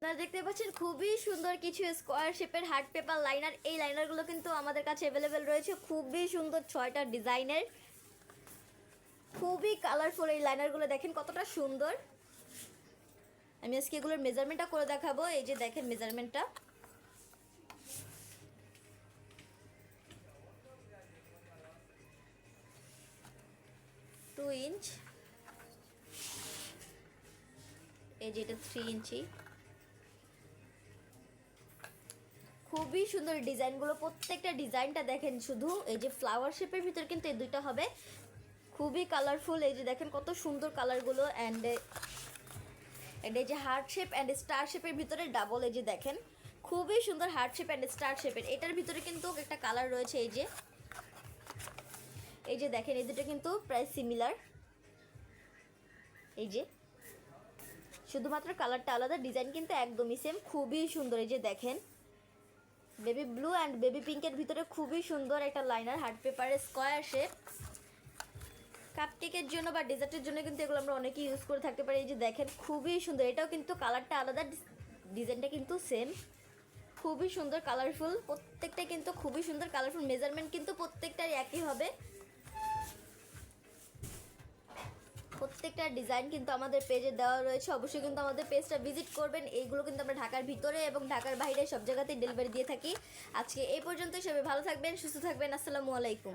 আপনারা দেখতে পাচ্ছেন খুবই সুন্দর কিছু স্কোয়ার শেপের হার্ট পেপার লাইনার। এই লাইনারগুলো কিন্তু আমাদের কাছে অ্যাভেলেবেল রয়েছে, খুবই সুন্দর 6টা ডিজাইনের, খুবই কালারফুল। এই লাইনারগুলো দেখেন কতটা সুন্দর। আমি আজকে এগুলোর মেজারমেন্টটা করে দেখাবো। এই যে দেখেন মেজারমেন্টটা, টু ইঞ্চ, এই যে এটা 3 ইঞ্চি। খুবই সুন্দর ডিজাইনগুলো, প্রত্যেকটা ডিজাইনটা দেখেন শুধু। এই যে ফ্লাওয়ার শেপের ভিতর কিন্তু এই দুইটা হবে, খুবই কালারফুল। এই যে দেখেন কত সুন্দর কালারগুলো। অ্যান্ড এই যে হার্ট শেপ অ্যান্ড স্টার শেপের ভিতরে ডাবল, এই যে দেখেন খুবই সুন্দর হার্ট শেপ অ্যান্ড স্টার শেপের। এটার ভিতরে কিন্তু একটা কালার রয়েছে, এই যে দেখেন এই দুটো কিন্তু প্রায় সিমিলার। এই যে শুধুমাত্র কালারটা আলাদা, ডিজাইন কিন্তু একদমই সেম, খুবই সুন্দর। এই যে দেখেন বেবি ব্লু অ্যান্ড বেবি পিঙ্কের ভিতরে খুবই সুন্দর একটা লাইনার, হার্ট পেপারের স্কোয়ার শেপ। কাপকেকের জন্য বা ডেজার্টের জন্য কিন্তু এগুলো আমরা অনেকেই ইউজ করে থাকতে পারি। এই যে দেখেন খুবই সুন্দর, এটাও কিন্তু কালারটা আলাদা, ডিজাইনটা কিন্তু সেম, খুবই সুন্দর কালারফুল। প্রত্যেকটা কিন্তু খুবই সুন্দর কালারফুল, মেজারমেন্ট কিন্তু প্রত্যেকটাই একই হবে। প্রত্যেকটা ডিজাইন কিন্তু আমাদের পেজে দেওয়া রয়েছে, অবশ্যই কিন্তু আমাদের পেজটা ভিজিট করবেন। এইগুলো কিন্তু আমরা ঢাকার ভিতরে এবং ঢাকার বাইরে সব জায়গাতেই ডেলিভারি দিয়ে থাকি। আজকে এই পর্যন্তই, সবাই ভালো থাকবেন, সুস্থ থাকবেন। আসসালামু আলাইকুম।